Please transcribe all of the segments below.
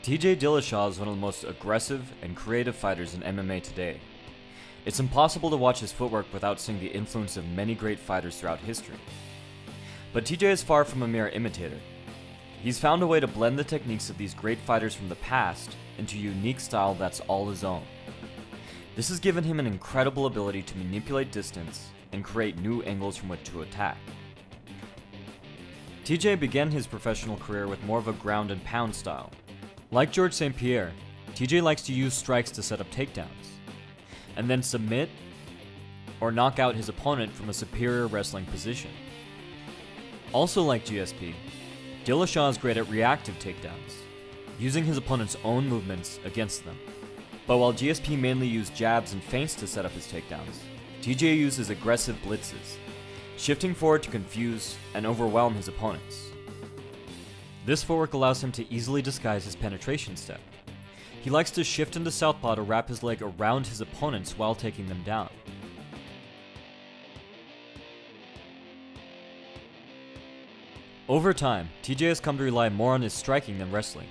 Dillashaw is one of the most aggressive and creative fighters in MMA today. It's impossible to watch his footwork without seeing the influence of many great fighters throughout history. But TJ is far from a mere imitator. He's found a way to blend the techniques of these great fighters from the past into a unique style that's all his own. This has given him an incredible ability to manipulate distance and create new angles from which to attack. TJ began his professional career with more of a ground and pound style. Like Georges St. Pierre, TJ likes to use strikes to set up takedowns, and then submit or knock out his opponent from a superior wrestling position. Also like GSP, Dillashaw is great at reactive takedowns, using his opponent's own movements against them. But while GSP mainly used jabs and feints to set up his takedowns, TJ uses aggressive blitzes, shifting forward to confuse and overwhelm his opponents. This footwork allows him to easily disguise his penetration step. He likes to shift into southpaw to wrap his leg around his opponents while taking them down. Over time, TJ has come to rely more on his striking than wrestling,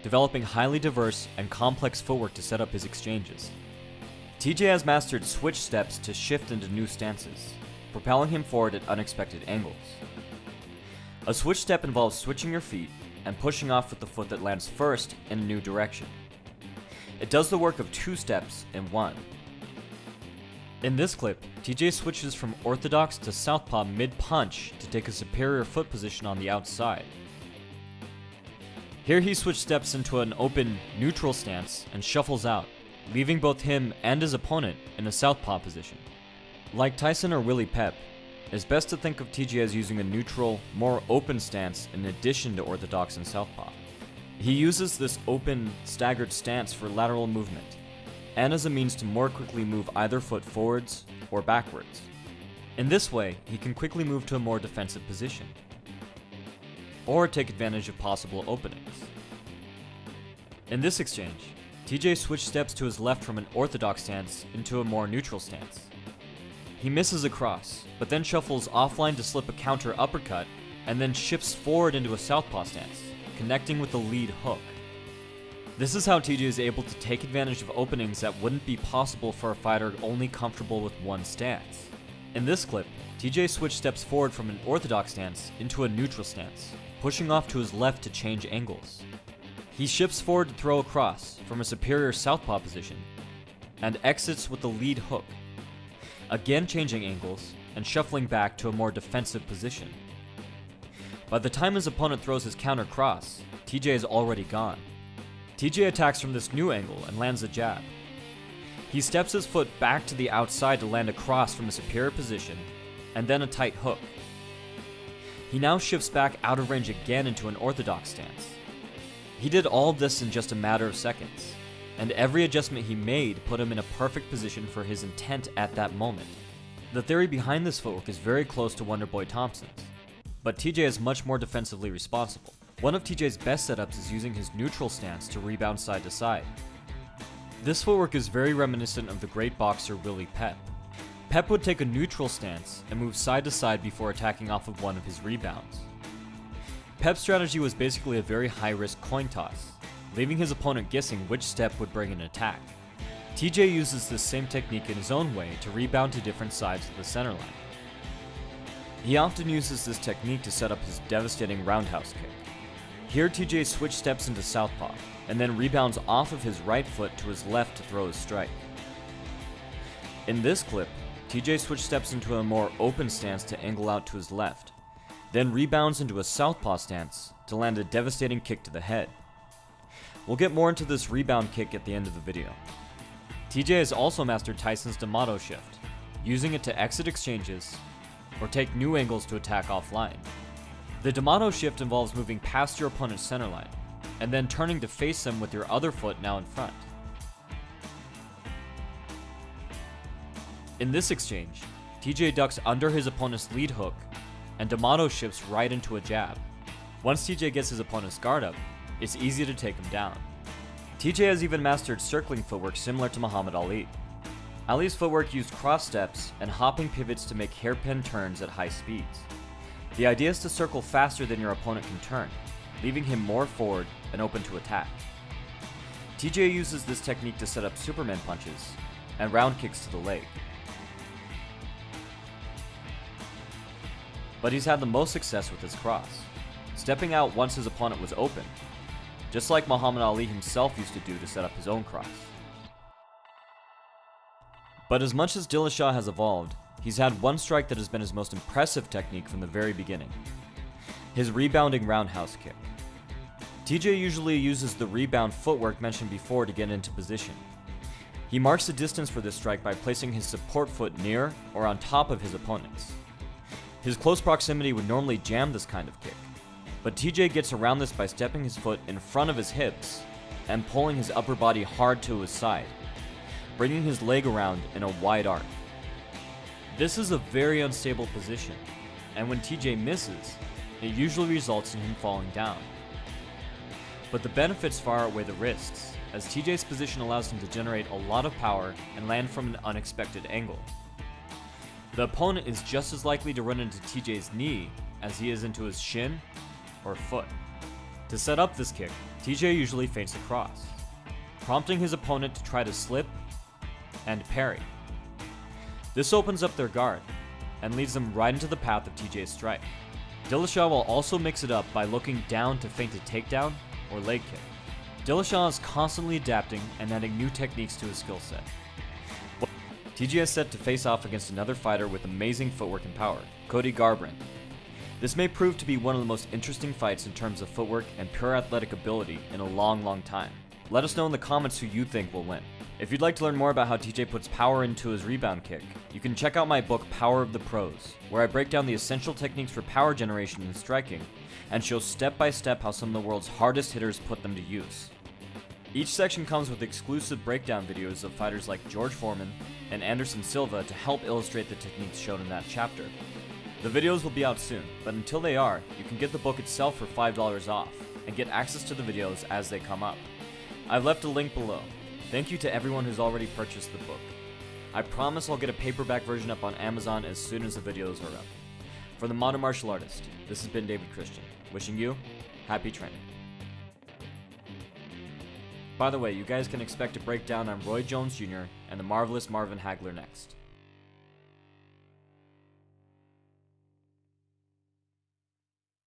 developing highly diverse and complex footwork to set up his exchanges. TJ has mastered switch steps to shift into new stances, propelling him forward at unexpected angles. A switch step involves switching your feet and pushing off with the foot that lands first in a new direction. It does the work of two steps in one. In this clip, TJ switches from orthodox to southpaw mid-punch to take a superior foot position on the outside. Here he switch steps into an open, neutral stance and shuffles out, leaving both him and his opponent in a southpaw position. Like Tyson or Willie Pep, it's best to think of TJ as using a neutral, more open stance in addition to orthodox and southpaw. He uses this open, staggered stance for lateral movement, and as a means to more quickly move either foot forwards or backwards. In this way, he can quickly move to a more defensive position, or take advantage of possible openings. In this exchange, TJ switched steps to his left from an orthodox stance into a more neutral stance. He misses a cross, but then shuffles offline to slip a counter uppercut, and then shifts forward into a southpaw stance, connecting with the lead hook. This is how TJ is able to take advantage of openings that wouldn't be possible for a fighter only comfortable with one stance. In this clip, TJ switched steps forward from an orthodox stance into a neutral stance, pushing off to his left to change angles. He shifts forward to throw a cross from a superior southpaw position, and exits with the lead hook, again changing angles and shuffling back to a more defensive position. By the time his opponent throws his counter cross, TJ is already gone. TJ attacks from this new angle and lands a jab. He steps his foot back to the outside to land a cross from a superior position, and then a tight hook. He now shifts back out of range again into an orthodox stance. He did all of this in just a matter of seconds, and every adjustment he made put him in a perfect position for his intent at that moment. The theory behind this footwork is very close to Wonderboy Thompson's, but TJ is much more defensively responsible. One of TJ's best setups is using his neutral stance to rebound side to side. This footwork is very reminiscent of the great boxer Willie Pep. Pep would take a neutral stance and move side to side before attacking off of one of his rebounds. Pep's strategy was basically a very high-risk coin toss, leaving his opponent guessing which step would bring an attack. TJ uses this same technique in his own way to rebound to different sides of the center line. He often uses this technique to set up his devastating roundhouse kick. Here TJ switch steps into southpaw, and then rebounds off of his right foot to his left to throw his strike. In this clip, TJ switch steps into a more open stance to angle out to his left, then rebounds into a southpaw stance to land a devastating kick to the head. We'll get more into this rebound kick at the end of the video. TJ has also mastered Tyson's D'Amato shift, using it to exit exchanges or take new angles to attack offline. The D'Amato shift involves moving past your opponent's center line, and then turning to face them with your other foot now in front. In this exchange, TJ ducks under his opponent's lead hook, and D'Amato shifts right into a jab. Once TJ gets his opponent's guard up, it's easy to take him down. TJ has even mastered circling footwork similar to Muhammad Ali. Ali's footwork used cross steps and hopping pivots to make hairpin turns at high speeds. The idea is to circle faster than your opponent can turn, leaving him more forward and open to attack. TJ uses this technique to set up Superman punches and round kicks to the leg. But he's had the most success with his cross, stepping out once his opponent was open, just like Muhammad Ali himself used to do to set up his own cross. But as much as Dillashaw has evolved, he's had one strike that has been his most impressive technique from the very beginning: his rebounding roundhouse kick. TJ usually uses the rebound footwork mentioned before to get into position. He marks the distance for this strike by placing his support foot near or on top of his opponent's. His close proximity would normally jam this kind of kick, but TJ gets around this by stepping his foot in front of his hips and pulling his upper body hard to his side, bringing his leg around in a wide arc. This is a very unstable position, and when TJ misses, it usually results in him falling down. But the benefits far outweigh the risks, as TJ's position allows him to generate a lot of power and land from an unexpected angle. The opponent is just as likely to run into TJ's knee as he is into his shin or foot. To set up this kick, TJ usually feints a cross, prompting his opponent to try to slip and parry. This opens up their guard and leads them right into the path of TJ's strike. Dillashaw will also mix it up by looking down to feint a takedown or leg kick. Dillashaw is constantly adapting and adding new techniques to his skill set. TJ is set to face off against another fighter with amazing footwork and power, Cody Garbrandt. This may prove to be one of the most interesting fights in terms of footwork and pure athletic ability in a long time. Let us know in the comments who you think will win. If you'd like to learn more about how TJ puts power into his rebound kick, you can check out my book Power of the Pros, where I break down the essential techniques for power generation and striking, and show step by step how some of the world's hardest hitters put them to use. Each section comes with exclusive breakdown videos of fighters like George Foreman and Anderson Silva to help illustrate the techniques shown in that chapter. The videos will be out soon, but until they are, you can get the book itself for $5 off, and get access to the videos as they come up. I've left a link below. Thank you to everyone who's already purchased the book. I promise I'll get a paperback version up on Amazon as soon as the videos are up. For the Modern Martial Artist, this has been David Christian, wishing you happy training. By the way, you guys can expect a breakdown on Roy Jones Jr. and the marvelous Marvin Hagler next.